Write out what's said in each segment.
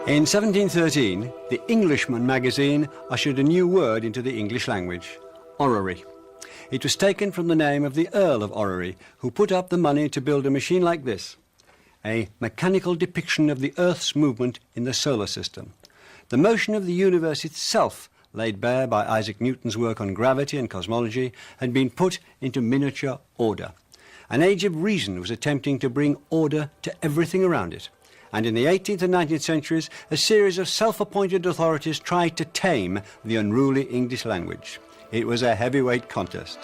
In 1713, the Englishman magazine ushered a new word into the English language, orrery. It was taken from the name of the Earl of Orrery, who put up the money to build a machine like this, a mechanical depiction of the Earth's movement in the solar system. The motion of the universe itself, laid bare by Isaac Newton's work on gravity and cosmology, had been put into miniature order. An age of reason was attempting to bring order to everything around it. And in the 18th and 19th centuries, a series of self-appointed authorities tried to tame the unruly English language. It was a heavyweight contest.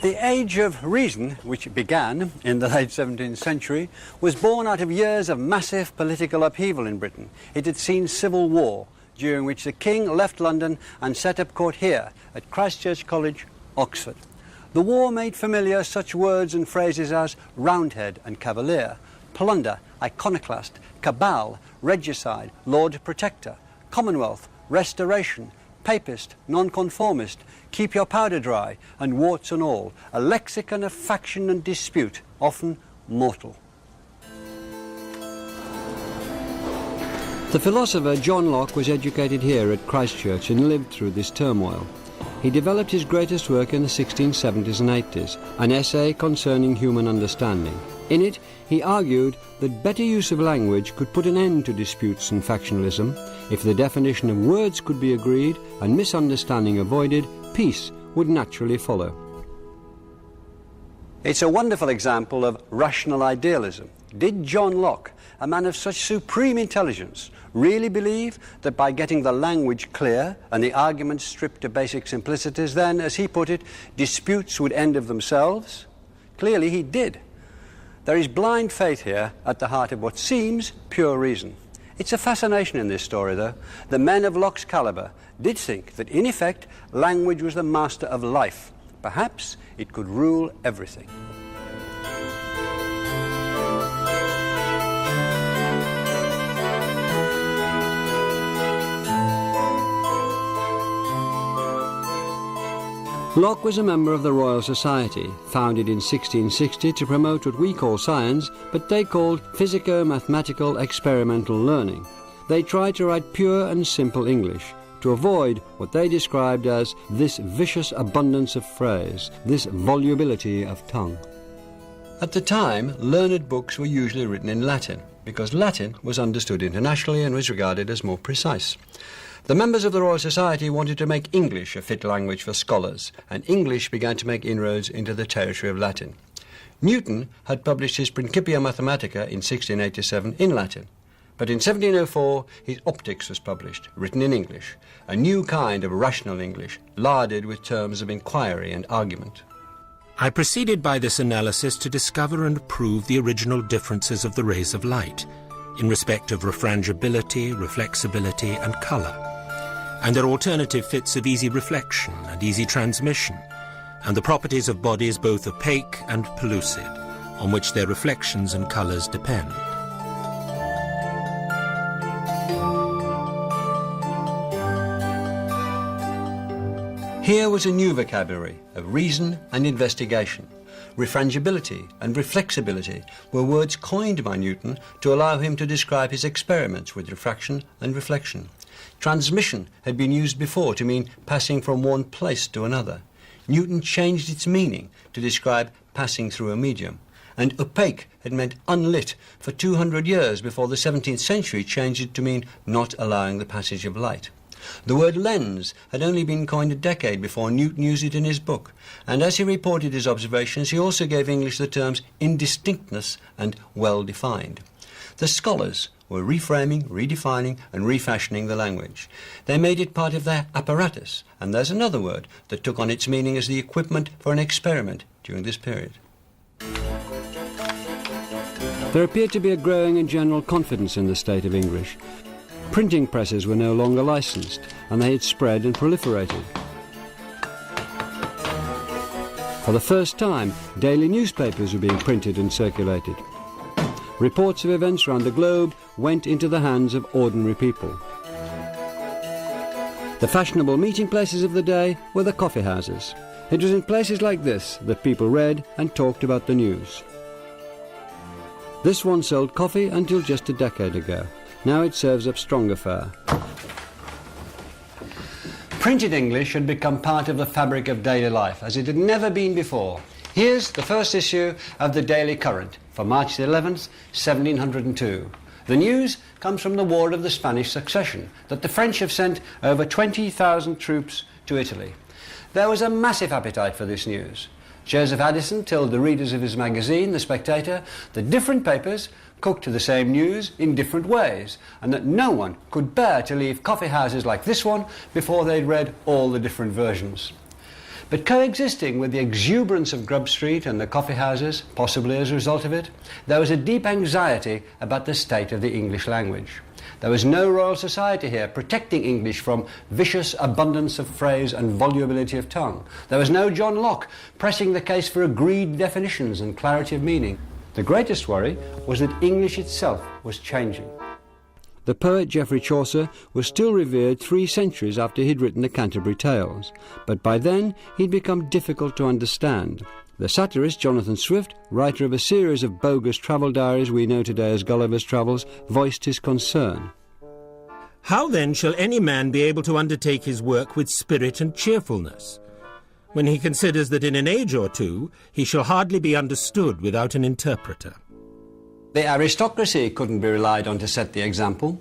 The Age of Reason, which began in the late 17th century, was born out of years of massive political upheaval in Britain. It had seen civil war, during which the King left London and set up court here at Christ Church College, Oxford. The war made familiar such words and phrases as Roundhead and Cavalier, plunder, iconoclast, cabal, regicide, Lord Protector, Commonwealth, Restoration, Papist, Nonconformist, keep your powder dry, and warts and all, a lexicon of faction and dispute, often mortal. The philosopher John Locke was educated here at Christ Church and lived through this turmoil. He developed his greatest work in the 1670s and 80s, an essay concerning human understanding. In it, he argued that better use of language could put an end to disputes and factionalism. If the definition of words could be agreed and misunderstanding avoided, peace would naturally follow. It's a wonderful example of rational idealism. Did John Locke, a man of such supreme intelligence, really believe that by getting the language clear and the arguments stripped to basic simplicities, then, as he put it, disputes would end of themselves? Clearly he did. There is blind faith here at the heart of what seems pure reason. It's a fascination in this story, though. The men of Locke's caliber did think that, in effect, language was the master of life. Perhaps it could rule everything. Locke was a member of the Royal Society, founded in 1660 to promote what we call science, but they called physico-mathematical experimental learning. They tried to write pure and simple English, to avoid what they described as this vicious abundance of phrase, this volubility of tongue. At the time, learned books were usually written in Latin, because Latin was understood internationally and was regarded as more precise. The members of the Royal Society wanted to make English a fit language for scholars, and English began to make inroads into the territory of Latin. Newton had published his Principia Mathematica in 1687 in Latin, but in 1704 his Optics was published, written in English, a new kind of rational English, larded with terms of inquiry and argument. I proceeded by this analysis to discover and prove the original differences of the rays of light, in respect of refrangibility, reflexibility, and colour, and their alternative fits of easy reflection and easy transmission, and the properties of bodies both opaque and pellucid, on which their reflections and colours depend. Here was a new vocabulary of reason and investigation. Refrangibility and reflexibility were words coined by Newton to allow him to describe his experiments with refraction and reflection. Transmission had been used before to mean passing from one place to another. Newton changed its meaning to describe passing through a medium. And opaque had meant unlit for 200 years before the 17th century changed it to mean not allowing the passage of light. The word lens had only been coined a decade before Newton used it in his book, and as he reported his observations, he also gave English the terms indistinctness and well-defined. The scholars were reframing, redefining, and refashioning the language. They made it part of their apparatus, and there's another word that took on its meaning as the equipment for an experiment during this period. There appeared to be a growing and general confidence in the state of English. Printing presses were no longer licensed, and they had spread and proliferated. For the first time, daily newspapers were being printed and circulated. Reports of events around the globe went into the hands of ordinary people. The fashionable meeting places of the day were the coffee houses. It was in places like this that people read and talked about the news. This one sold coffee until just a decade ago. Now it serves up stronger fare. Printed English had become part of the fabric of daily life, as it had never been before. Here's the first issue of the Daily Current for March the 11th, 1702. The news comes from the War of the Spanish Succession, that the French have sent over 20,000 troops to Italy. There was a massive appetite for this news. Joseph Addison told the readers of his magazine, The Spectator, that different papers cooked the same news in different ways, and that no one could bear to leave coffee houses like this one before they'd read all the different versions. But coexisting with the exuberance of Grub Street and the coffee houses, possibly as a result of it, there was a deep anxiety about the state of the English language. There was no Royal Society here protecting English from vicious abundance of phrase and volubility of tongue. There was no John Locke pressing the case for agreed definitions and clarity of meaning. The greatest worry was that English itself was changing. The poet Geoffrey Chaucer was still revered 3 centuries after he'd written the Canterbury Tales, but by then he'd become difficult to understand. The satirist Jonathan Swift, writer of a series of bogus travel diaries we know today as Gulliver's Travels, voiced his concern. How then shall any man be able to undertake his work with spirit and cheerfulness, when he considers that in an age or two he shall hardly be understood without an interpreter? The aristocracy couldn't be relied on to set the example.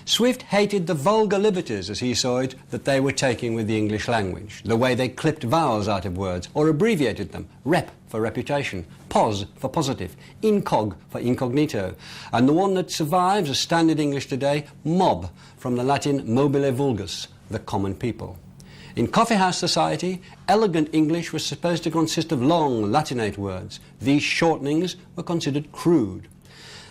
Swift hated the vulgar liberties, as he saw it, that they were taking with the English language, the way they clipped vowels out of words or abbreviated them, rep for reputation, pos for positive, incog for incognito, and the one that survives as standard English today, mob, from the Latin mobile vulgus, the common people. In coffeehouse society, elegant English was supposed to consist of long Latinate words. These shortenings were considered crude.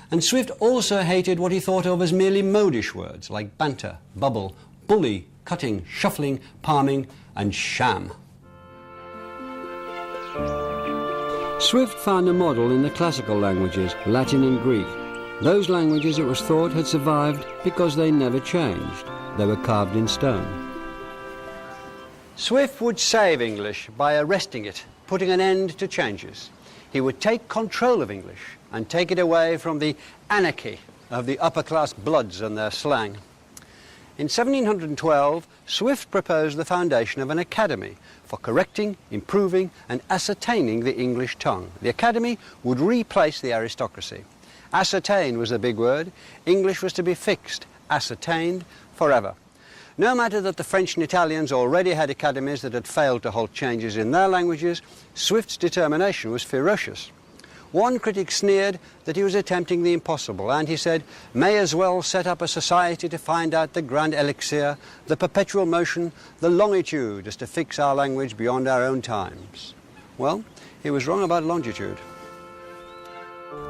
And Swift also hated what he thought of as merely modish words like banter, bubble, bully, cutting, shuffling, palming, and sham. Swift found a model in the classical languages, Latin and Greek. Those languages, it was thought, had survived because they never changed. They were carved in stone. Swift would save English by arresting it, putting an end to changes. He would take control of English and take it away from the anarchy of the upper-class bloods and their slang. In 1712, Swift proposed the foundation of an academy for correcting, improving and ascertaining the English tongue. The academy would replace the aristocracy. Ascertain was the big word. English was to be fixed, ascertained, forever. No matter that the French and Italians already had academies that had failed to halt changes in their languages, Swift's determination was ferocious. One critic sneered that he was attempting the impossible, and he said, "May as well set up a society to find out the grand elixir, the perpetual motion, the longitude, as to fix our language beyond our own times." Well, he was wrong about longitude.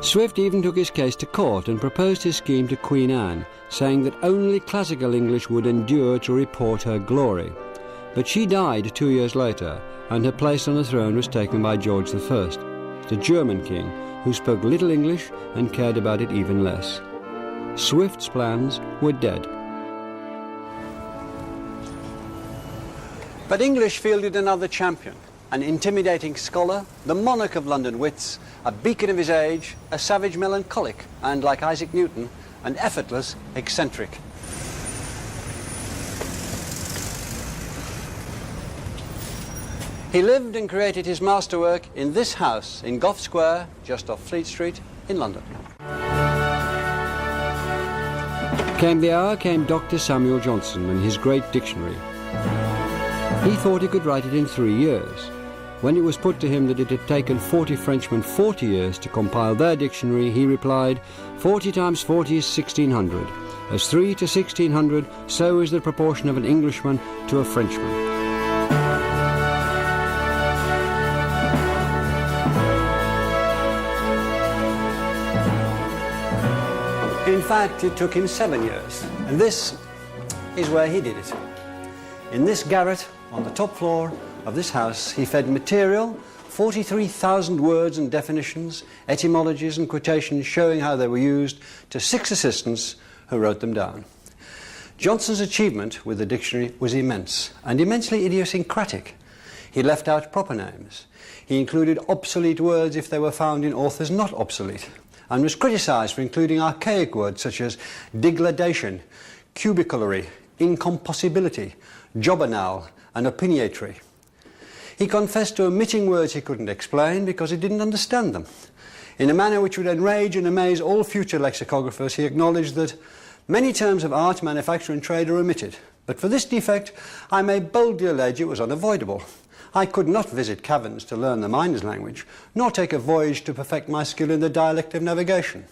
Swift even took his case to court and proposed his scheme to Queen Anne, saying that only classical English would endure to report her glory. But she died 2 years later, and her place on the throne was taken by George I, the German king, who spoke little English and cared about it even less. Swift's plans were dead. But English fielded another champion, an intimidating scholar, the monarch of London wits, a beacon of his age, a savage melancholic, and, like Isaac Newton, an effortless eccentric. He lived and created his masterwork in this house in Gough Square, just off Fleet Street, in London. Came the hour, came Dr. Samuel Johnson and his great dictionary. He thought he could write it in 3 years. When it was put to him that it had taken 40 Frenchmen 40 years to compile their dictionary, he replied, 40 times 40 is 1600. As 3 to 1600, so is the proportion of an Englishman to a Frenchman. fact, it took him 7 years, and this is where he did it. In this garret on the top floor of this house, he fed material, 43,000 words and definitions, etymologies and quotations showing how they were used, to 6 assistants who wrote them down. Johnson's achievement with the dictionary was immense and immensely idiosyncratic. He left out proper names. He included obsolete words if they were found in authors not obsolete, and was criticised for including archaic words such as degradation, cubicularity, incompossibility, jobbanal and opiniatory. He confessed to omitting words he couldn't explain because he didn't understand them. In a manner which would enrage and amaze all future lexicographers, he acknowledged that many terms of art, manufacture and trade are omitted, but for this defect I may boldly allege it was unavoidable. I could not visit caverns to learn the miner's language, nor take a voyage to perfect my skill in the dialect of navigation.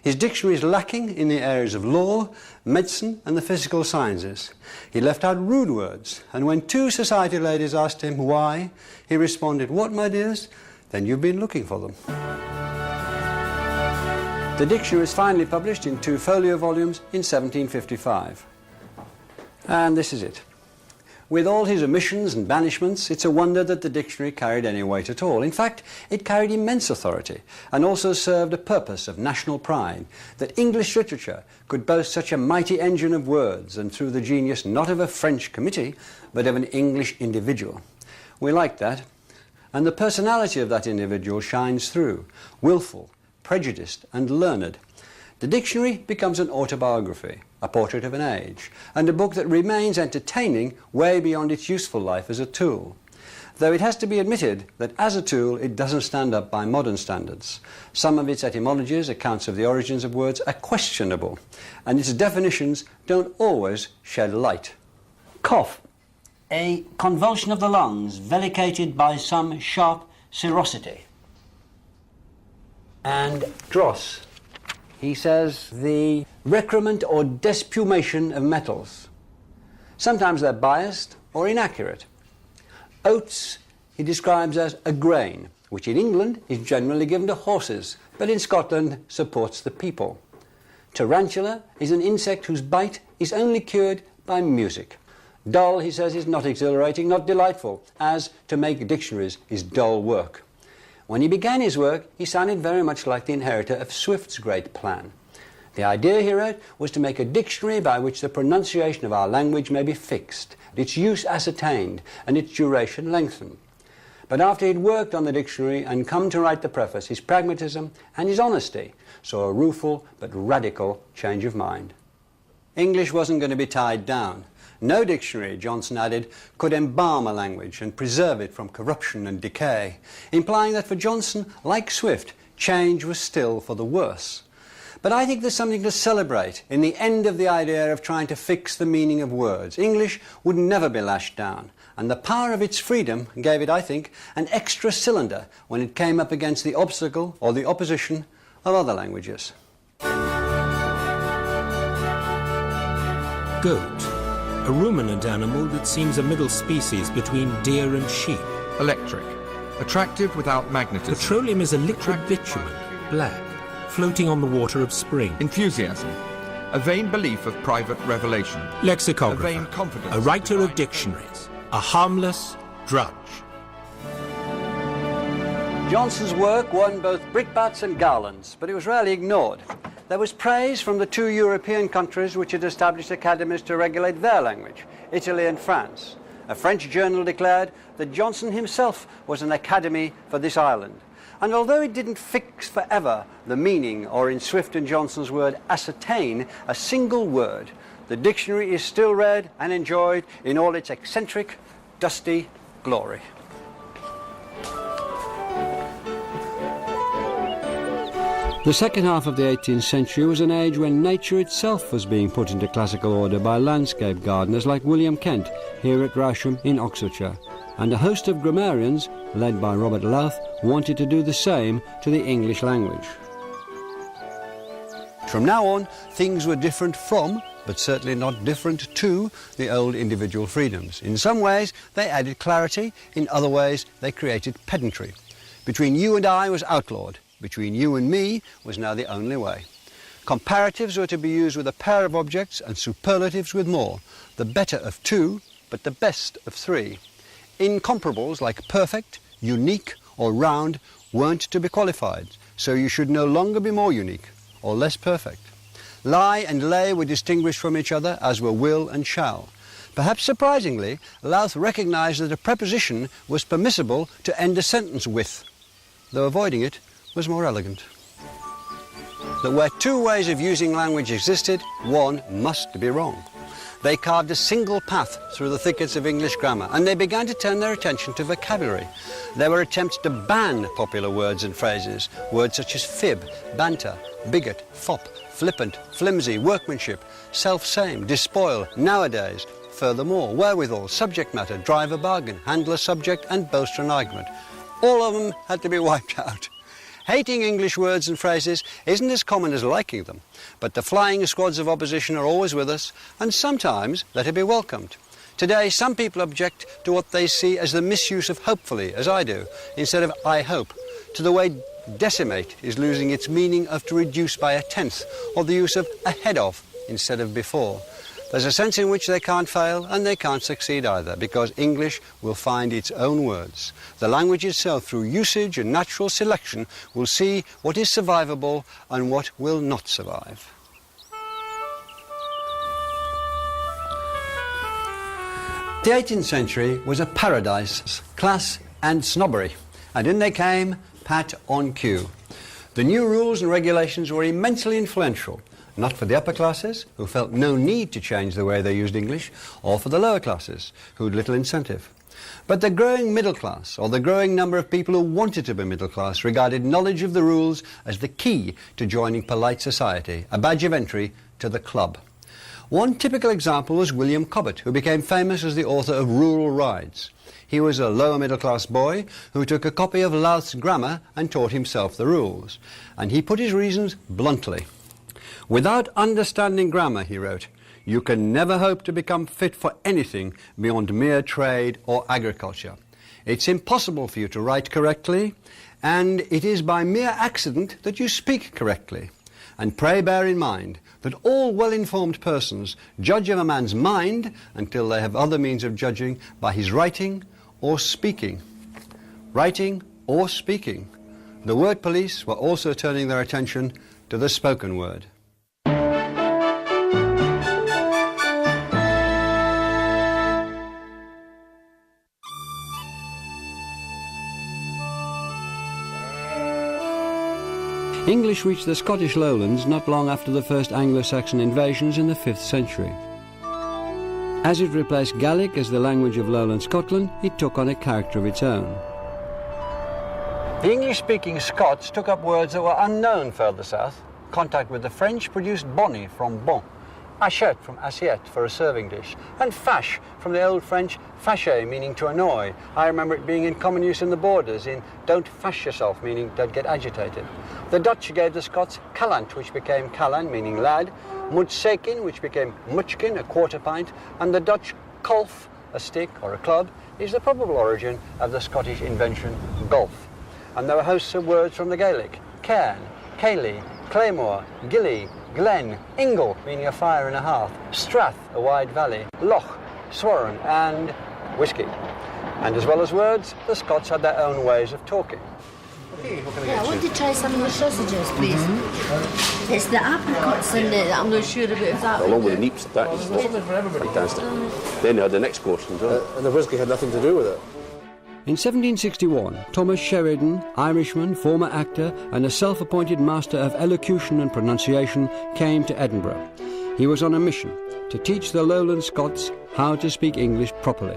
His dictionary is lacking in the areas of law, medicine and the physical sciences. He left out rude words, and when 2 society ladies asked him why, he responded, "What, my dears? Then you've been looking for them." The dictionary was finally published in 2 folio volumes in 1755. And this is it. With all his omissions and banishments, it's a wonder that the dictionary carried any weight at all. In fact, it carried immense authority and also served a purpose of national pride, that English literature could boast such a mighty engine of words, and through the genius not of a French committee, but of an English individual. We like that, and the personality of that individual shines through, willful, prejudiced and learned. The dictionary becomes an autobiography, a portrait of an age, and a book that remains entertaining way beyond its useful life as a tool. Though it has to be admitted that as a tool it doesn't stand up by modern standards. Some of its etymologies, accounts of the origins of words, are questionable, and its definitions don't always shed light. Cough. A convulsion of the lungs, velicated by some sharp serosity. And dross. He says the recrement or despumation of metals. Sometimes they're biased or inaccurate. Oats he describes as a grain, which in England is generally given to horses, but in Scotland supports the people. Tarantula is an insect whose bite is only cured by music. Dull, he says, is not exhilarating, not delightful, as to make dictionaries is dull work. When he began his work, he sounded very much like the inheritor of Swift's great plan. The idea, he wrote, was to make a dictionary by which the pronunciation of our language may be fixed, its use ascertained, and its duration lengthened. But after he'd worked on the dictionary and come to write the preface, his pragmatism and his honesty saw a rueful but radical change of mind. English wasn't going to be tied down. No dictionary, Johnson added, could embalm a language and preserve it from corruption and decay, implying that for Johnson, like Swift, change was still for the worse. But I think there's something to celebrate in the end of the idea of trying to fix the meaning of words. English would never be lashed down, and the power of its freedom gave it, I think, an extra cylinder when it came up against the obstacle or the opposition of other languages. Goat. A ruminant animal that seems a middle species between deer and sheep. Electric. Attractive without magnetism. Petroleum is a liquid bitumen, black, floating on the water of spring. Enthusiasm. A vain belief of private revelation. Lexicographer. A vain confidence. A writer of dictionaries. A harmless drudge. Johnson's work won both brickbats and garlands, but it was rarely ignored. There was praise from the 2 European countries which had established academies to regulate their language, Italy and France. A French journal declared that Johnson himself was an academy for this island. And although it didn't fix forever the meaning, or in Swift and Johnson's word, ascertain a single word, the dictionary is still read and enjoyed in all its eccentric, dusty glory. The second half of the 18th century was an age when nature itself was being put into classical order by landscape gardeners like William Kent here at Gresham in Oxfordshire, and a host of grammarians, led by Robert Louth, wanted to do the same to the English language. From now on, things were different from, but certainly not different to, the old individual freedoms. In some ways, they added clarity, in other ways, they created pedantry. Between you and I was outlawed. Between you and me was now the only way. Comparatives were to be used with a pair of objects and superlatives with more. The better of two, but the best of three. Incomparables like perfect, unique or round weren't to be qualified, so you should no longer be more unique or less perfect. Lie and lay were distinguished from each other, as were will and shall. Perhaps surprisingly, Louth recognised that a preposition was permissible to end a sentence with, though avoiding it was more elegant. That where two ways of using language existed, one must be wrong. They carved a single path through the thickets of English grammar, and they began to turn their attention to vocabulary. There were attempts to ban popular words and phrases, words such as fib, banter, bigot, fop, flippant, flimsy, workmanship, self-same, despoil, nowadays. Furthermore, wherewithal, subject matter, drive a bargain, handle a subject and boast an argument. All of them had to be wiped out. Hating English words and phrases isn't as common as liking them, but the flying squads of opposition are always with us, and sometimes let it be welcomed. Today, some people object to what they see as the misuse of hopefully, as I do, instead of I hope, to the way decimate is losing its meaning of to reduce by a tenth, or the use of ahead of instead of before. There's a sense in which they can't fail and they can't succeed either, because English will find its own words. The language itself, through usage and natural selection, will see what is survivable and what will not survive. The 18th century was a paradise, class and snobbery, and in they came, pat on cue. The new rules and regulations were immensely influential, not for the upper classes, who felt no need to change the way they used English, or for the lower classes, who had little incentive. But the growing middle class, or the growing number of people who wanted to be middle class, regarded knowledge of the rules as the key to joining polite society, a badge of entry to the club. One typical example was William Cobbett, who became famous as the author of Rural Rides. He was a lower middle class boy who took a copy of Louth's grammar and taught himself the rules. And he put his reasons bluntly. Without understanding grammar, he wrote, you can never hope to become fit for anything beyond mere trade or agriculture. It's impossible for you to write correctly, and it is by mere accident that you speak correctly. And pray bear in mind that all well-informed persons judge of a man's mind until they have other means of judging by his writing or speaking. Writing or speaking. The word police were also turning their attention to the spoken word. English reached the Scottish lowlands not long after the first Anglo-Saxon invasions in the 5th century. As it replaced Gaelic as the language of lowland Scotland, it took on a character of its own. The English-speaking Scots took up words that were unknown further south. Contact with the French produced bonny from bon, assiette from assiette for a serving dish, and fache from the old French fâcher, meaning to annoy. I remember it being in common use in the borders, in don't fash yourself, meaning don't get agitated. The Dutch gave the Scots callant, which became callan, meaning lad, mutsekin, which became muchkin, a quarter pint, and the Dutch kolf, a stick or a club, is the probable origin of the Scottish invention golf. And there were hosts of words from the Gaelic, cairn, ceilidh, claymore, gilly, glen, ingle, meaning a fire in a hearth, strath, a wide valley, loch, sworn, and whisky. And as well as words, the Scots had their own ways of talking. Yeah, I want to try some of the sausages, please. It's the apricots in it that I'm not sure about if that... Along with the neeps, that is fantastic. Then you had the next course as well. And the whisky had nothing to do with it. In 1761, Thomas Sheridan, Irishman, former actor, and a self-appointed master of elocution and pronunciation, came to Edinburgh. He was on a mission to teach the lowland Scots how to speak English properly.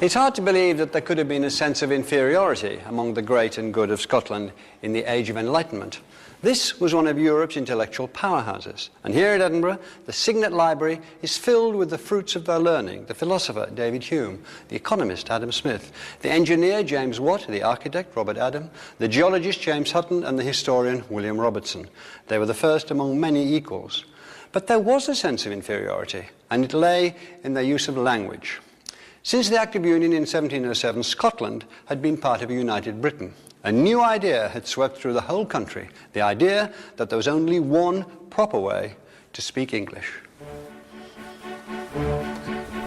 It's hard to believe that there could have been a sense of inferiority among the great and good of Scotland in the Age of Enlightenment. This was one of Europe's intellectual powerhouses, and here at Edinburgh, the Signet Library is filled with the fruits of their learning: the philosopher David Hume, the economist Adam Smith, the engineer James Watt, the architect Robert Adam, the geologist James Hutton, and the historian William Robertson. They were the first among many equals. But there was a sense of inferiority, and it lay in their use of language. Since the Act of Union in 1707, Scotland had been part of a united Britain. A new idea had swept through the whole country, the idea that there was only one proper way to speak English.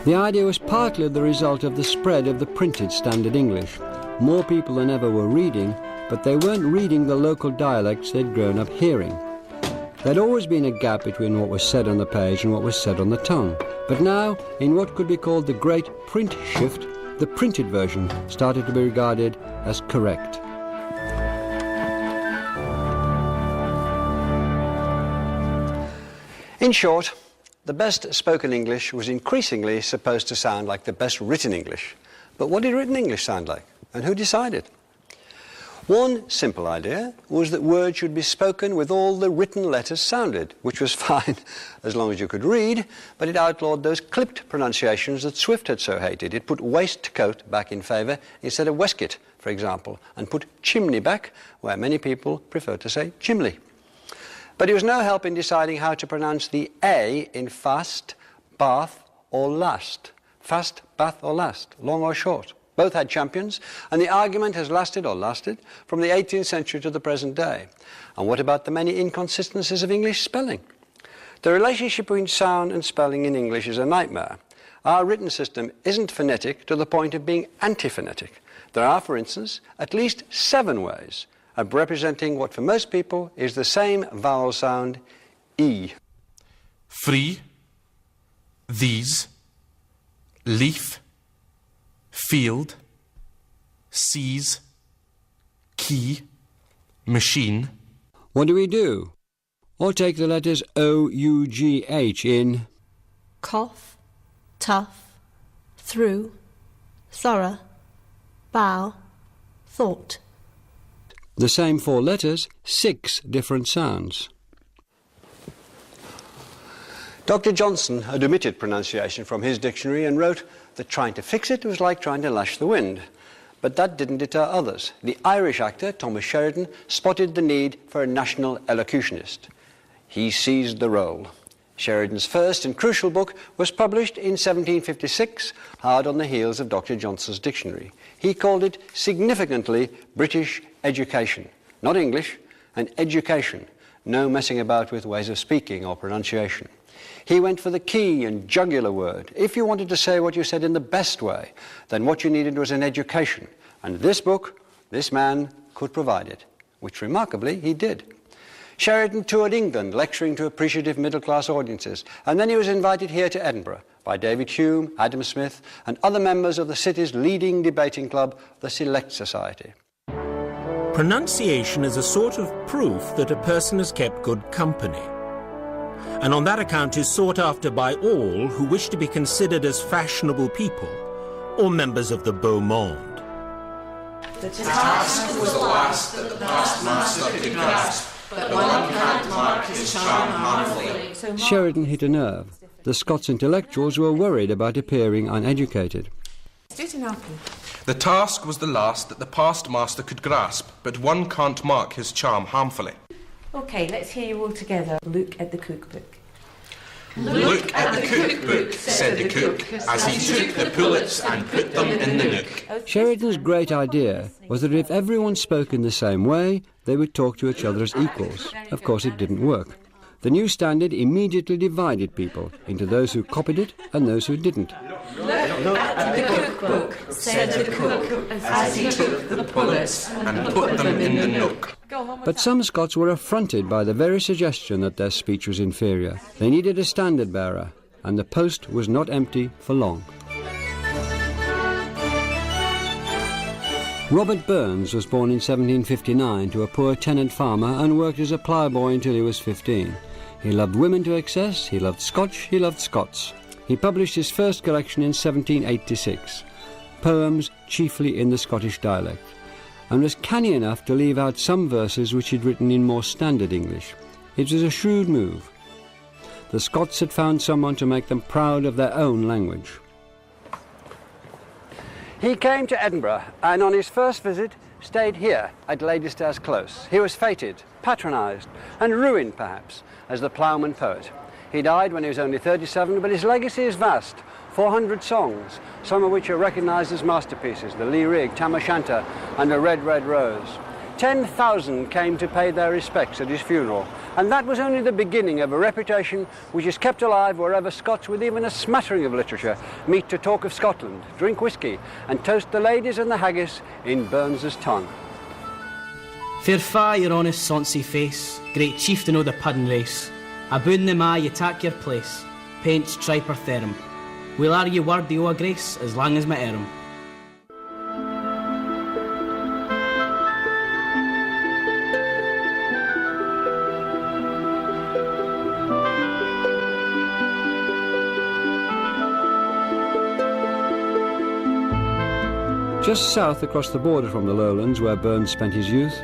The idea was partly the result of the spread of the printed standard English. More people than ever were reading, but they weren't reading the local dialects they'd grown up hearing. There'd always been a gap between what was said on the page and what was said on the tongue. But now, in what could be called the great print shift, the printed version started to be regarded as correct. In short, the best spoken English was increasingly supposed to sound like the best written English. But what did written English sound like? And who decided? One simple idea was that words should be spoken with all the written letters sounded, which was fine as long as you could read, but it outlawed those clipped pronunciations that Swift had so hated. It put waistcoat back in favour instead of waistcoat, for example, and put chimney back where many people prefer to say chimney. But it was no help in deciding how to pronounce the A in fast, bath or last. Fast, bath or last, long or short. Both had champions, and the argument has lasted from the 18th century to the present day. And what about the many inconsistencies of English spelling? The relationship between sound and spelling in English is a nightmare. Our written system isn't phonetic to the point of being antiphonetic. There are, for instance, at least 7 ways of representing what for most people is the same vowel sound, E. Free, these, leaf, field, seas, key, machine. What do? Or take the letters O-U-G-H in cough, tough, through, thorough, bow, thought. The same 4 letters, 6 different sounds. Dr. Johnson had omitted pronunciation from his dictionary and wrote that trying to fix it was like trying to lash the wind. But that didn't deter others. The Irish actor, Thomas Sheridan, spotted the need for a national elocutionist. He seized the role. Sheridan's first and crucial book was published in 1756, hard on the heels of Dr. Johnson's dictionary. He called it significantly British education. Not English, an education. No messing about with ways of speaking or pronunciation. He went for the key and jugular word. If you wanted to say what you said in the best way, then what you needed was an education. And this book, this man, could provide it, which remarkably he did. Sheridan toured England, lecturing to appreciative middle-class audiences, and then he was invited here to Edinburgh by David Hume, Adam Smith, and other members of the city's leading debating club, the Select Society. Pronunciation is a sort of proof that a person has kept good company, and on that account is sought after by all who wish to be considered as fashionable people or members of the beau monde. The task was the last that the past master could grasp, but one can't mark his charm harmfully. Sheridan hit a nerve. The Scots intellectuals were worried about appearing uneducated. The task was the last that the past master could grasp, but one can't mark his charm harmfully. OK, let's hear you all together. Look at the cookbook. Look at the cookbook, said the cook, as he took the pullets and put them in the nook. Sheridan's great idea was that if everyone spoke in the same way, they would talk to each other as equals. Of course, it didn't work. The new standard immediately divided people into those who copied it and those who didn't. Look at the cookbook, said the cook, as he took the pullets and put them in the nook. But some Scots were affronted by the very suggestion that their speech was inferior. They needed a standard bearer, and the post was not empty for long. Robert Burns was born in 1759 to a poor tenant farmer and worked as a ploughboy until he was 15. He loved women to excess, he loved Scotch, he loved Scots. He published his first collection in 1786, poems chiefly in the Scottish dialect, and was canny enough to leave out some verses which he'd written in more standard English. It was a shrewd move. The Scots had found someone to make them proud of their own language. He came to Edinburgh and on his first visit stayed here at Lady Stairs Close. He was feted, patronised and ruined perhaps as the ploughman poet. He died when he was only 37, but his legacy is vast. 400 songs, some of which are recognised as masterpieces, the Lee Rig, Tam O'Shanter and A Red, Red Rose. 10,000 came to pay their respects at his funeral, and that was only the beginning of a reputation which is kept alive wherever Scots with even a smattering of literature meet to talk of Scotland, drink whisky and toast the ladies and the haggis in Burns's tongue. Fair fa your honest sonsy face, great chieftain o' the puddin' race, aboon the ma ye tak your place, paints triper therum. We'll argue wordy o' a grace as long as my erum. Just south across the border from the lowlands where Burns spent his youth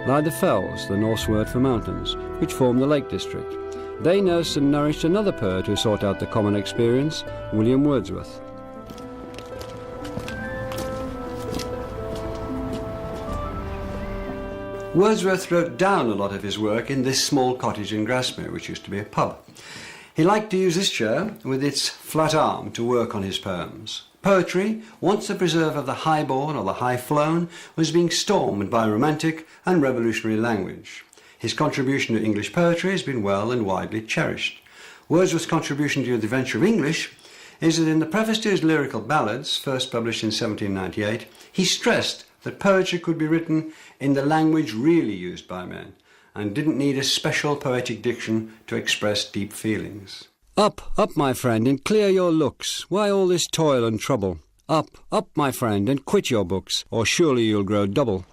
lie the fells, the Norse word for mountains, which form the Lake District. They nursed and nourished another poet who sought out the common experience, William Wordsworth. Wordsworth wrote down a lot of his work in this small cottage in Grasmere, which used to be a pub. He liked to use this chair with its flat arm to work on his poems. Poetry, once the preserve of the high-born or the high-flown, was being stormed by romantic and revolutionary language. His contribution to English poetry has been well and widely cherished. Wordsworth's contribution to the adventure of English is that in the preface to his lyrical ballads, first published in 1798, he stressed that poetry could be written in the language really used by men and didn't need a special poetic diction to express deep feelings. Up, up, my friend, and clear your looks. Why all this toil and trouble? Up, up, my friend, and quit your books, or surely you'll grow double.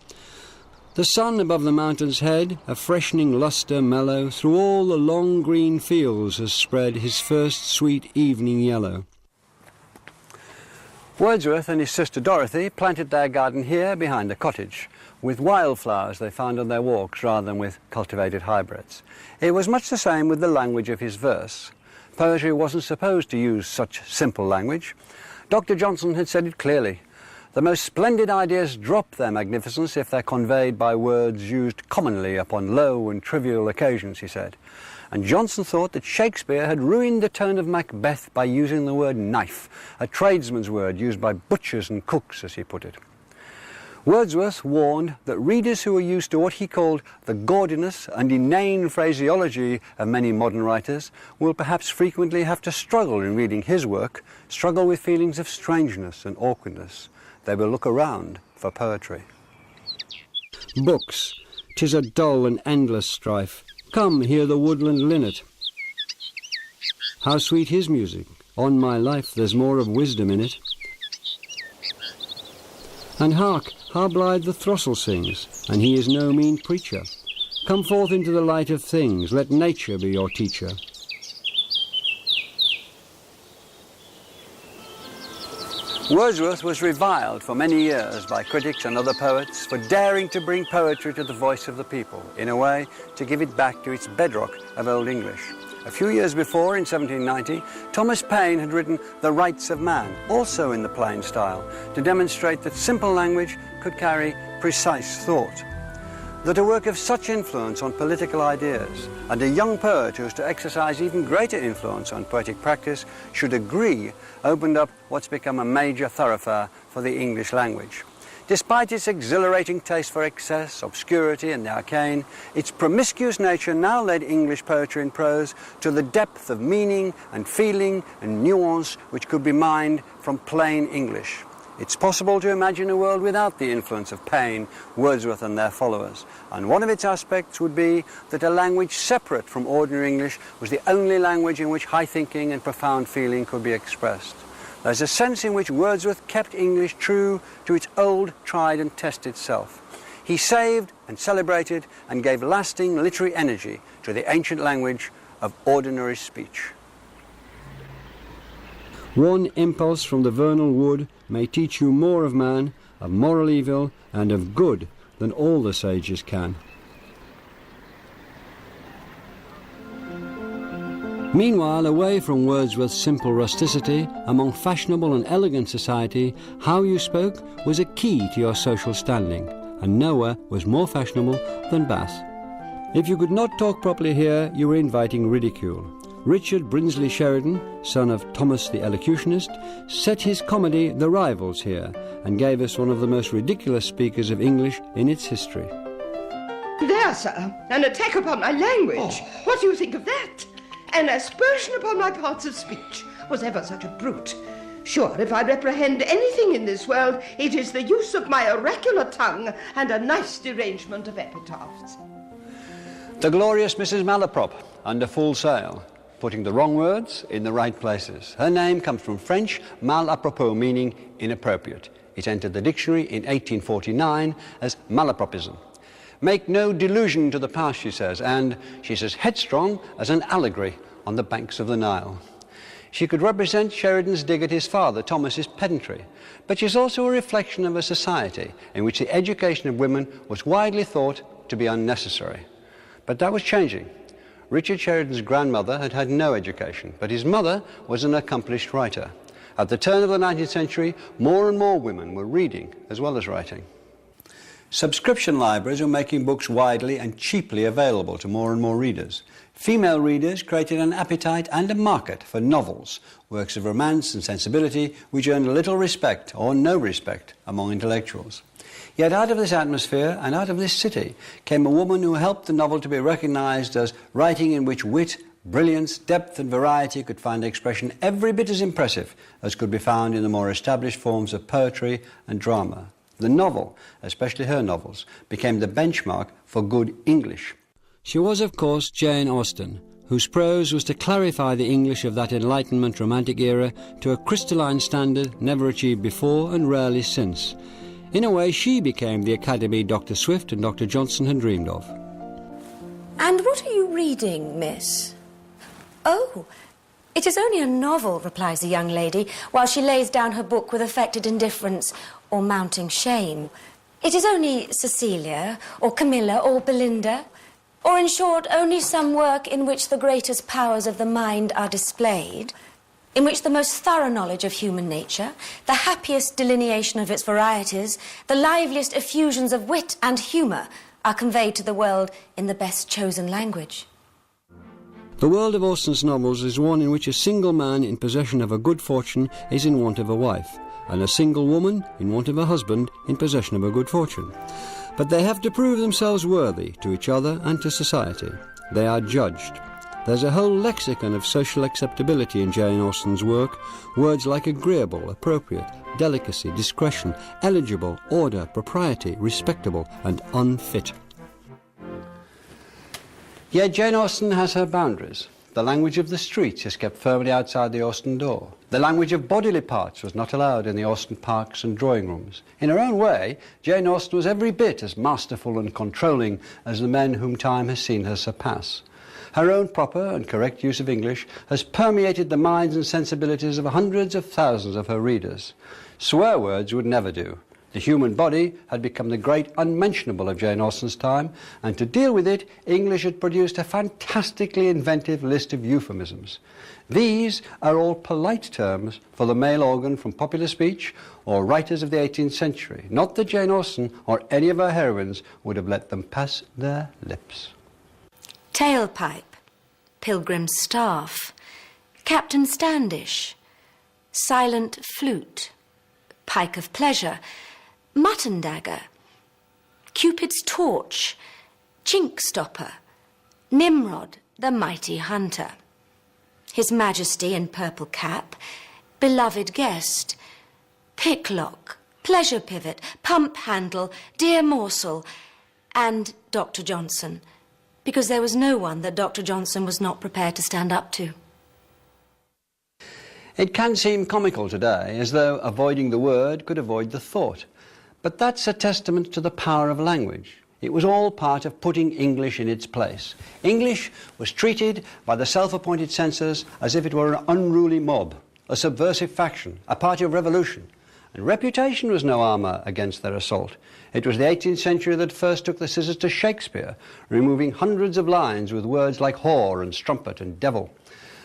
The sun above the mountain's head, a freshening lustre mellow, through all the long green fields has spread his first sweet evening yellow. Wordsworth and his sister Dorothy planted their garden here behind the cottage, with wildflowers they found on their walks rather than with cultivated hybrids. It was much the same with the language of his verse. Poetry wasn't supposed to use such simple language. Dr. Johnson had said it clearly. The most splendid ideas drop their magnificence if they're conveyed by words used commonly upon low and trivial occasions, he said. And Johnson thought that Shakespeare had ruined the tone of Macbeth by using the word knife, a tradesman's word used by butchers and cooks, as he put it. Wordsworth warned that readers who are used to what he called the gaudiness and inane phraseology of many modern writers will perhaps frequently have to struggle in reading his work, struggle with feelings of strangeness and awkwardness. They will look around for poetry. Books, 'tis a dull and endless strife. Come, hear the woodland linnet. How sweet his music, on my life there's more of wisdom in it. And hark, how blithe the throstle sings, and he is no mean preacher. Come forth into the light of things, let nature be your teacher. Wordsworth was reviled for many years by critics and other poets for daring to bring poetry to the voice of the people, in a way to give it back to its bedrock of Old English. A few years before, in 1790, Thomas Paine had written The Rights of Man, also in the plain style, to demonstrate that simple language could carry precise thought. That a work of such influence on political ideas, and a young poet who is to exercise even greater influence on poetic practice, should agree, opened up what's become a major thoroughfare for the English language. Despite its exhilarating taste for excess, obscurity and the arcane, its promiscuous nature now led English poetry in prose to the depth of meaning and feeling and nuance which could be mined from plain English. It's possible to imagine a world without the influence of Paine, Wordsworth and their followers, and one of its aspects would be that a language separate from ordinary English was the only language in which high thinking and profound feeling could be expressed. There's a sense in which Wordsworth kept English true to its old, tried and tested self. He saved and celebrated and gave lasting literary energy to the ancient language of ordinary speech. One impulse from the vernal wood may teach you more of man, of moral evil and of good than all the sages can. Meanwhile, away from Wordsworth's simple rusticity, among fashionable and elegant society, how you spoke was a key to your social standing, and nowhere was more fashionable than Bath. If you could not talk properly here, you were inviting ridicule. Richard Brinsley Sheridan, son of Thomas the Elocutionist, set his comedy The Rivals here and gave us one of the most ridiculous speakers of English in its history. There, sir, an attack upon my language. What do you think of that? An aspersion upon my parts of speech. Was ever such a brute? Sure, if I reprehend anything in this world, it is the use of my oracular tongue and a nice derangement of epitaphs. The glorious Mrs. Malaprop, under full sail, putting the wrong words in the right places. Her name comes from French mal à propos, meaning inappropriate. It entered the dictionary in 1849 as malapropism. Make no delusion to the past, she says, and she's as headstrong as an allegory on the banks of the Nile. She could represent Sheridan's dig at his father, Thomas's pedantry, but she's also a reflection of a society in which the education of women was widely thought to be unnecessary. But that was changing. Richard Sheridan's grandmother had had no education, but his mother was an accomplished writer. At the turn of the 19th century, more and more women were reading as well as writing. Subscription libraries were making books widely and cheaply available to more and more readers. Female readers created an appetite and a market for novels, works of romance and sensibility which earned little respect or no respect among intellectuals. Yet out of this atmosphere and out of this city came a woman who helped the novel to be recognised as writing in which wit, brilliance, depth and variety could find expression every bit as impressive as could be found in the more established forms of poetry and drama. The novel, especially her novels, became the benchmark for good English. She was, of course, Jane Austen, whose prose was to clarify the English of that Enlightenment romantic era to a crystalline standard never achieved before and rarely since. In a way, she became the academy Dr. Swift and Dr. Johnson had dreamed of. And what are you reading, miss? Oh, it is only a novel, replies the young lady, while she lays down her book with affected indifference or mounting shame. It is only Cecilia, or Camilla, or Belinda, or in short, only some work in which the greatest powers of the mind are displayed, in which the most thorough knowledge of human nature, the happiest delineation of its varieties, the liveliest effusions of wit and humour are conveyed to the world in the best chosen language. The world of Austen's novels is one in which a single man in possession of a good fortune is in want of a wife, and a single woman in want of a husband in possession of a good fortune. But they have to prove themselves worthy to each other and to society. They are judged. There's a whole lexicon of social acceptability in Jane Austen's work, words like agreeable, appropriate, delicacy, discretion, eligible, order, propriety, respectable, and unfit. Yet Jane Austen has her boundaries. The language of the streets is kept firmly outside the Austen door. The language of bodily parts was not allowed in the Austen parks and drawing rooms. In her own way, Jane Austen was every bit as masterful and controlling as the men whom time has seen her surpass. Her own proper and correct use of English has permeated the minds and sensibilities of hundreds of thousands of her readers. Swear words would never do. The human body had become the great unmentionable of Jane Austen's time, and to deal with it, English had produced a fantastically inventive list of euphemisms. These are all polite terms for the male organ from popular speech or writers of the 18th century. Not that Jane Austen or any of her heroines would have let them pass their lips. Tailpipe, pilgrim's staff, Captain Standish, silent flute, pike of pleasure, mutton dagger, Cupid's torch, chink stopper, Nimrod, the mighty hunter, His Majesty in purple cap, beloved guest, picklock, pleasure pivot, pump handle, dear morsel, and Dr. Johnson, because there was no one that Dr. Johnson was not prepared to stand up to. It can seem comical today, as though avoiding the word could avoid the thought. But that's a testament to the power of language. It was all part of putting English in its place. English was treated by the self-appointed censors as if it were an unruly mob, a subversive faction, a party of revolution. And reputation was no armour against their assault. It was the 18th century that first took the scissors to Shakespeare, removing hundreds of lines with words like whore and strumpet and devil.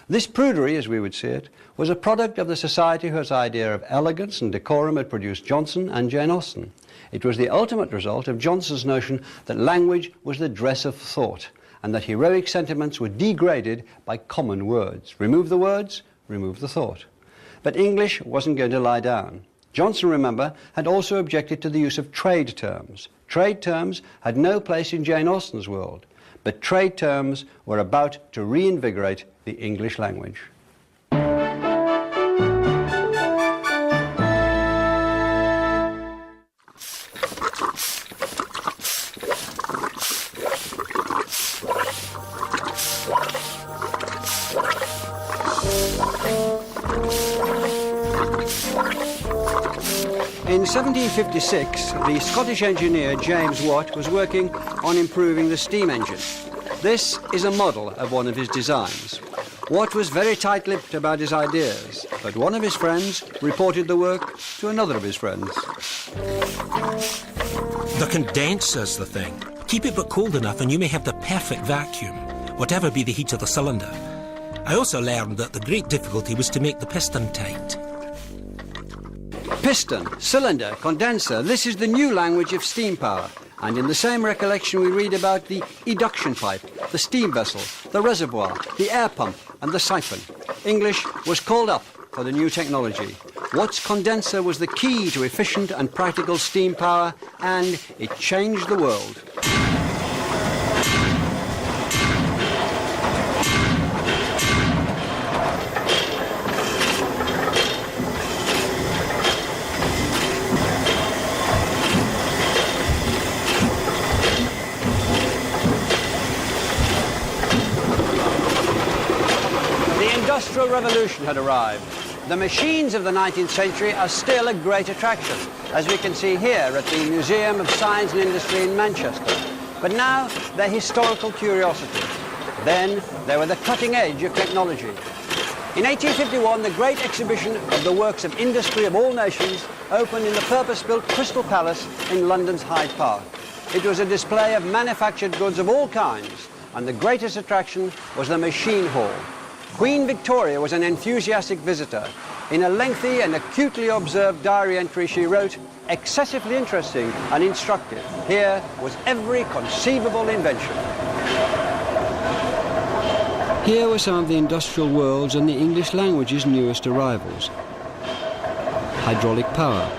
This prudery, as we would see it, was a product of the society whose idea of elegance and decorum had produced Johnson and Jane Austen. It was the ultimate result of Johnson's notion that language was the dress of thought, and that heroic sentiments were degraded by common words. Remove the words, remove the thought. But English wasn't going to lie down. Johnson, remember, had also objected to the use of trade terms. Trade terms had no place in Jane Austen's world, but trade terms were about to reinvigorate the English language. In 1756, the Scottish engineer James Watt was working on improving the steam engine. This is a model of one of his designs. Watt was very tight-lipped about his ideas, but one of his friends reported the work to another of his friends. The condenser's the thing. Keep it but cold enough and you may have the perfect vacuum, whatever be the heat of the cylinder. I also learned that the great difficulty was to make the piston tight. Piston, cylinder, condenser, this is the new language of steam power. And in the same recollection we read about the eduction pipe, the steam vessel, the reservoir, the air pump and the siphon. English was called up for the new technology. Watt's condenser was the key to efficient and practical steam power, and it changed the world. The Industrial Revolution had arrived. The machines of the 19th century are still a great attraction, as we can see here at the Museum of Science and Industry in Manchester. But now they're historical curiosities. Then they were the cutting edge of technology. In 1851, the great exhibition of the works of industry of all nations opened in the purpose-built Crystal Palace in London's Hyde Park. It was a display of manufactured goods of all kinds, and the greatest attraction was the machine hall. Queen Victoria was an enthusiastic visitor. In a lengthy and acutely observed diary entry she wrote, "Excessively interesting and instructive. Here was every conceivable invention." Here were some of the industrial world's and the English language's newest arrivals. Hydraulic power,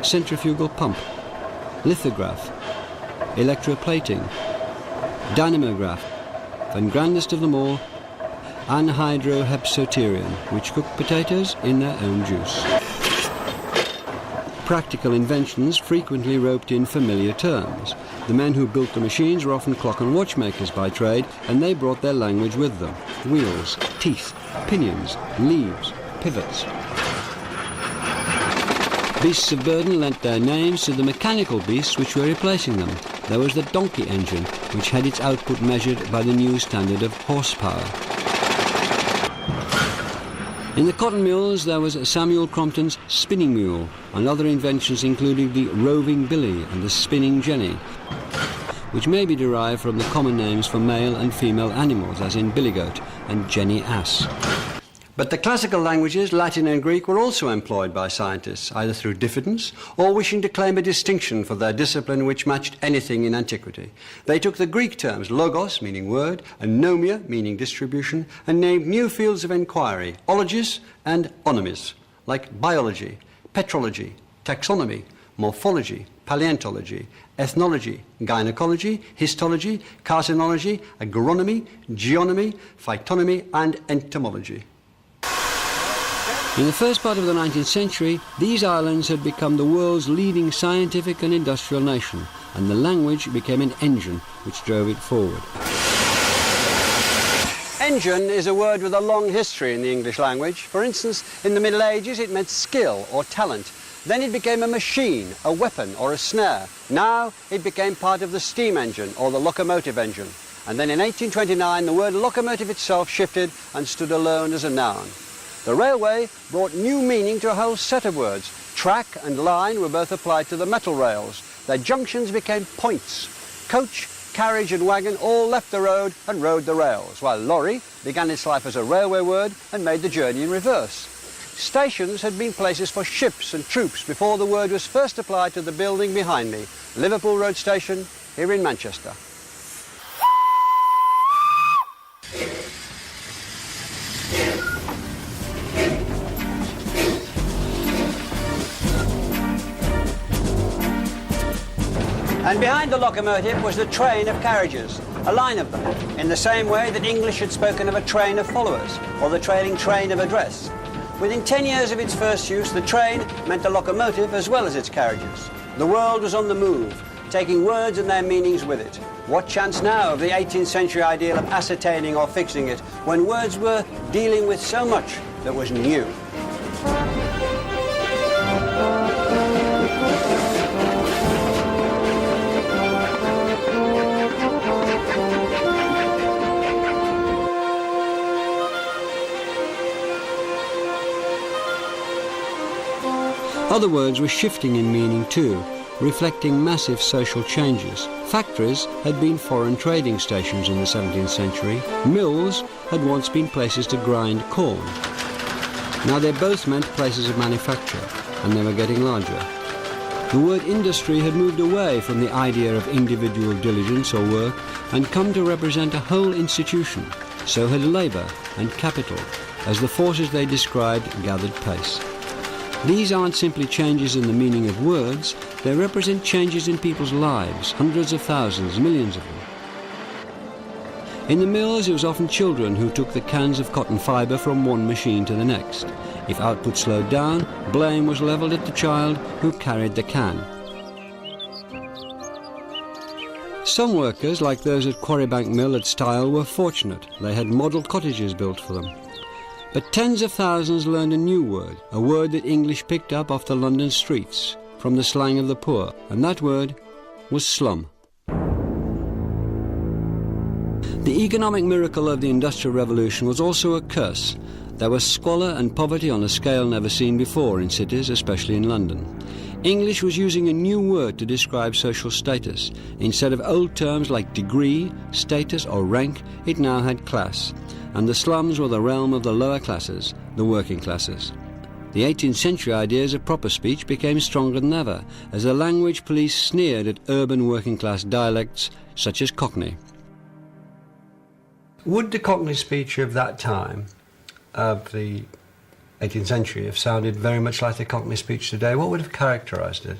centrifugal pump, lithograph, electroplating, dynamograph, and grandest of them all, anhydrohepsoterion, which cooked potatoes in their own juice. Practical inventions frequently roped in familiar terms. The men who built the machines were often clock and watchmakers by trade, and they brought their language with them. Wheels, teeth, pinions, leaves, pivots. Beasts of burden lent their names to the mechanical beasts which were replacing them. There was the donkey engine, which had its output measured by the new standard of horsepower. In the cotton mills there was Samuel Crompton's spinning mule, and other inventions including the roving billy and the spinning jenny, which may be derived from the common names for male and female animals, as in billy goat and jenny ass. But the classical languages, Latin and Greek, were also employed by scientists, either through diffidence or wishing to claim a distinction for their discipline which matched anything in antiquity. They took the Greek terms logos, meaning word, and nomia, meaning distribution, and named new fields of inquiry, ologies and onomies, like biology, petrology, taxonomy, morphology, paleontology, ethnology, gynecology, histology, carcinology, agronomy, geonomy, phytonomy, and entomology. In the first part of the 19th century, these islands had become the world's leading scientific and industrial nation, and the language became an engine which drove it forward. Engine is a word with a long history in the English language. For instance, in the Middle Ages it meant skill or talent. Then it became a machine, a weapon or a snare. Now it became part of the steam engine or the locomotive engine. And then in 1829 the word locomotive itself shifted and stood alone as a noun. The railway brought new meaning to a whole set of words. Track and line were both applied to the metal rails. Their junctions became points. Coach, carriage and wagon all left the road and rode the rails, while lorry began its life as a railway word and made the journey in reverse. Stations had been places for ships and troops before the word was first applied to the building behind me, Liverpool Road Station, here in Manchester. And behind the locomotive was the train of carriages, a line of them, in the same way that English had spoken of a train of followers, or the trailing train of a dress. Within 10 years of its first use, the train meant the locomotive as well as its carriages. The world was on the move, taking words and their meanings with it. What chance now of the 18th century ideal of ascertaining or fixing it, when words were dealing with so much that was new? Other words were shifting in meaning too, reflecting massive social changes. Factories had been foreign trading stations in the 17th century. Mills had once been places to grind corn. Now they both meant places of manufacture, and they were getting larger. The word industry had moved away from the idea of individual diligence or work and come to represent a whole institution. So had labour and capital, as the forces they described gathered pace. These aren't simply changes in the meaning of words, they represent changes in people's lives, hundreds of thousands, millions of them. In the mills, it was often children who took the cans of cotton fibre from one machine to the next. If output slowed down, blame was levelled at the child who carried the can. Some workers, like those at Quarrybank Mill at Stile, were fortunate. They had model cottages built for them. But tens of thousands learned a new word, a word that English picked up off the London streets, from the slang of the poor, and that word was slum. The economic miracle of the Industrial Revolution was also a curse. There was squalor and poverty on a scale never seen before in cities, especially in London. English was using a new word to describe social status. Instead of old terms like degree, status or rank, it now had class. And the slums were the realm of the lower classes, the working classes. The 18th century ideas of proper speech became stronger than ever, as the language police sneered at urban working class dialects such as Cockney. Would the Cockney speech of that time, of the 18th century, have sounded very much like the Cockney speech today? What would have characterised it?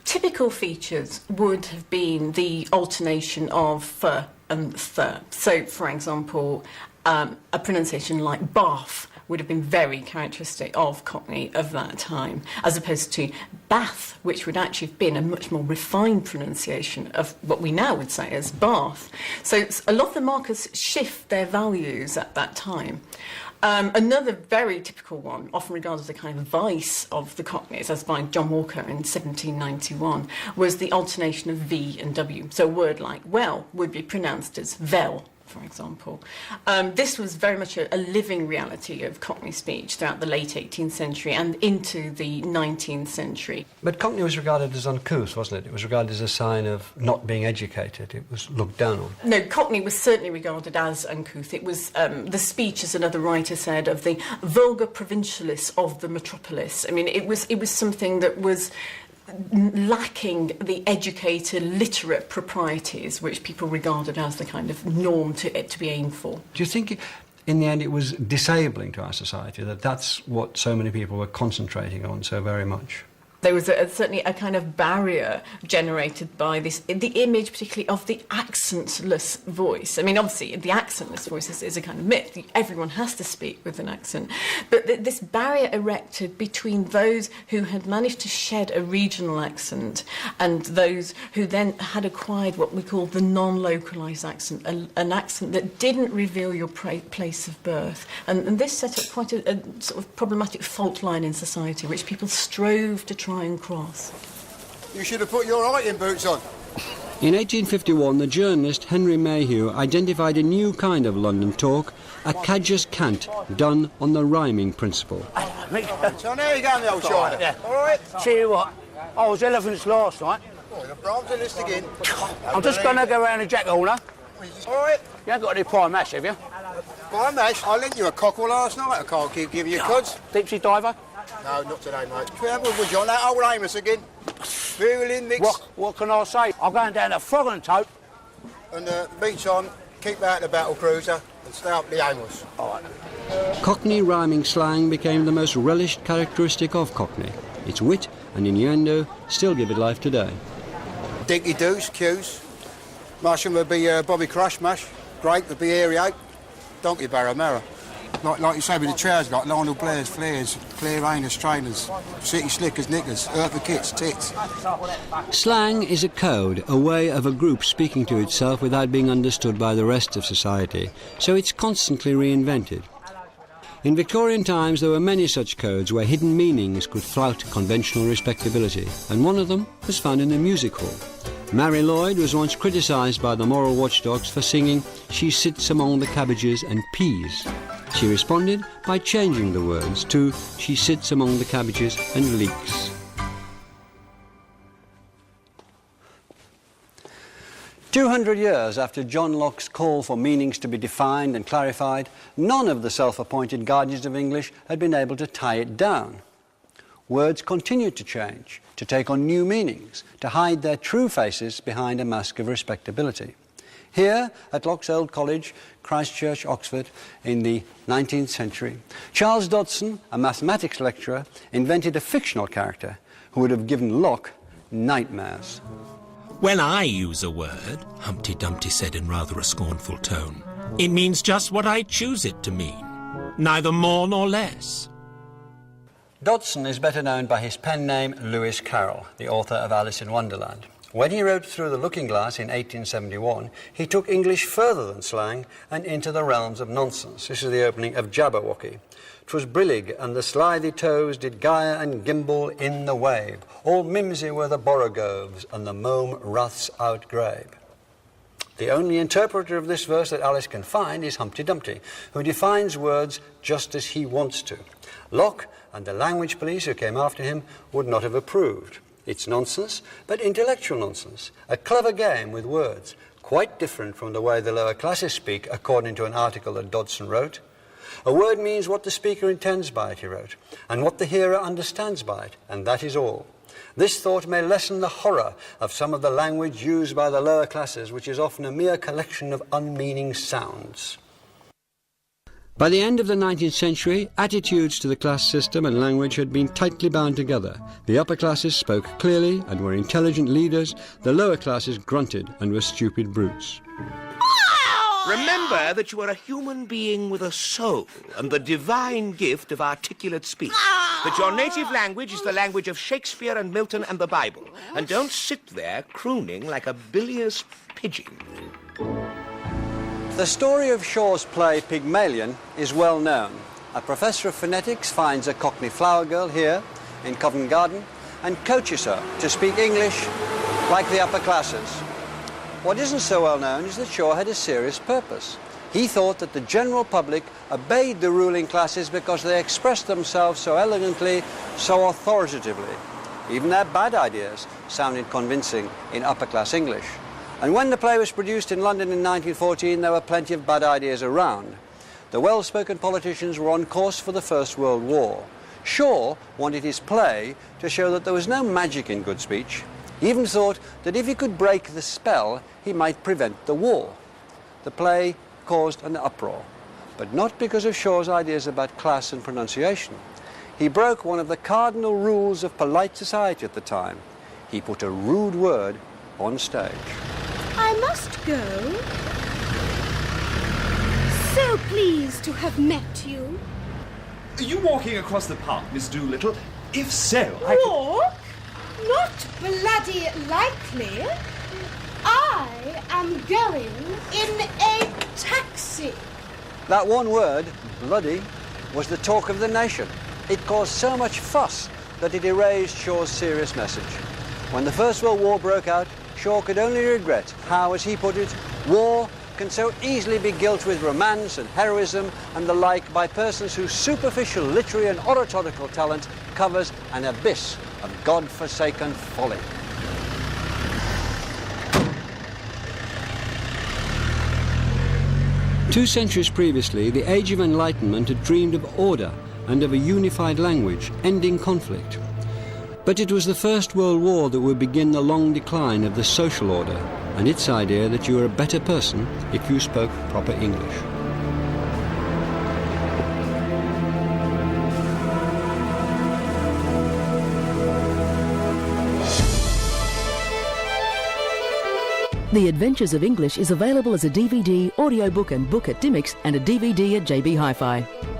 Typical features would have been the alternation of f and th. So, for example, a pronunciation like bath would have been very characteristic of Cockney of that time, as opposed to bath, which would actually have been a much more refined pronunciation of what we now would say as bath. So a lot of the markers shift their values at that time. Another very typical one, often regarded as a kind of vice of the Cockneys, as by John Walker in 1791, was the alternation of V and W. So a word like well would be pronounced as vel, for example. This was very much a living reality of Cockney speech throughout the late 18th century and into the 19th century. But Cockney was regarded as uncouth, wasn't it? It was regarded as a sign of not being educated. It was looked down on. No, Cockney was certainly regarded as uncouth. It was the speech, as another writer said, of the vulgar provincialists of the metropolis. I mean, it was something that was lacking the educated, literate proprieties which people regarded as the kind of norm to be aimed for. Do you think, in the end, it was disabling to our society, that that's what so many people were concentrating on so very much? There was certainly a kind of barrier generated by this, the image particularly of the accentless voice. I mean, obviously, the accentless voice is a kind of myth. Everyone has to speak with an accent. But this barrier erected between those who had managed to shed a regional accent and those who then had acquired what we call the non-localised accent, an accent that didn't reveal your place of birth. And this set up quite a sort of problematic fault line in society, which people strove to try and cross. You should have put your writing boots on. In 1851, the journalist Henry Mayhew identified a new kind of London talk, a cadger's cant, done on the rhyming principle. So there you go, the old shiner. Yeah. All right? Tell you what, I was elephants last night. Oh, the Brahms are list again. I'm just going to go round the Jack Horner. All right. You ain't got any pie mash, have you? Pie mash? I lent you a cockle last night. I can't give you cuds. Deep sea diver? No, not today, mate. Would you on that old Amos again? Virulin mix. What can I say? I'm going down to Frog and Tope. And beach on, keep out the battle cruiser and stay up the Amos. All right. Cockney rhyming slang became the most relished characteristic of Cockney. Its wit and innuendo still give it life today. Dinky doos, cues. Mushroom would be Bobby Crush mash. Grape would be airy oak. Donkey barrow marrow. Like you say with the trousers, like Lionel Blair's flares, Claire Rayner's trainers, City Slickers knickers, Eartha Kitt's tits. Slang is a code, a way of a group speaking to itself without being understood by the rest of society, so it's constantly reinvented. In Victorian times there were many such codes where hidden meanings could flout conventional respectability, and one of them was found in the music hall. Mary Lloyd was once criticised by the moral watchdogs for singing "She sits among the cabbages and peas." She responded by changing the words to "She sits among the cabbages and leeks." "200 years after John Locke's call for meanings to be defined and clarified, none of the self-appointed guardians of English had been able to tie it down. Words continued to change, to take on new meanings, to hide their true faces behind a mask of respectability. Here, at Locke's Old College, Christchurch, Oxford, in the 19th century, Charles Dodson, a mathematics lecturer, invented a fictional character who would have given Locke nightmares. When I use a word, Humpty Dumpty said in rather a scornful tone, it means just what I choose it to mean, neither more nor less. Dodson is better known by his pen name Lewis Carroll, the author of Alice in Wonderland. When he wrote Through the Looking Glass in 1871, he took English further than slang and into the realms of nonsense. This is the opening of Jabberwocky. "'Twas brillig, and the slithy toes did gyre and gimble in the wave. All mimsy were the borogoves, and the mome wraths outgrabe." The only interpreter of this verse that Alice can find is Humpty Dumpty, who defines words just as he wants to. Locke and the language police who came after him would not have approved. It's nonsense, but intellectual nonsense, a clever game with words, quite different from the way the lower classes speak, according to an article that Dodson wrote. A word means what the speaker intends by it, he wrote, and what the hearer understands by it, and that is all. This thought may lessen the horror of some of the language used by the lower classes, which is often a mere collection of unmeaning sounds. By the end of the 19th century, attitudes to the class system and language had been tightly bound together. The upper classes spoke clearly and were intelligent leaders. The lower classes grunted and were stupid brutes. Remember that you are a human being with a soul and the divine gift of articulate speech. That your native language is the language of Shakespeare and Milton and the Bible. And don't sit there crooning like a bilious pigeon. The story of Shaw's play Pygmalion is well known. A professor of phonetics finds a Cockney flower girl here in Covent Garden and coaches her to speak English like the upper classes. What isn't so well known is that Shaw had a serious purpose. He thought that the general public obeyed the ruling classes because they expressed themselves so elegantly, so authoritatively. Even their bad ideas sounded convincing in upper-class English. And when the play was produced in London in 1914, there were plenty of bad ideas around. The well-spoken politicians were on course for the First World War. Shaw wanted his play to show that there was no magic in good speech. He even thought that if he could break the spell, he might prevent the war. The play caused an uproar, but not because of Shaw's ideas about class and pronunciation. He broke one of the cardinal rules of polite society at the time. He put a rude word on stage. I must go. So pleased to have met you. Are you walking across the park, Miss Doolittle? If so, Walk? Not bloody likely. I am going in a taxi. That one word, bloody, was the talk of the nation. It caused so much fuss that it erased Shaw's serious message. When the First World War broke out, Shaw could only regret how, as he put it, war can so easily be gilt with romance and heroism and the like by persons whose superficial literary and oratorical talent covers an abyss of God-forsaken folly. Two centuries previously, the Age of Enlightenment had dreamed of order and of a unified language, ending conflict. But it was the First World War that would begin the long decline of the social order and its idea that you were a better person if you spoke proper English. The Adventures of English is available as a DVD, audiobook and book at Dimmicks and a DVD at JB Hi-Fi.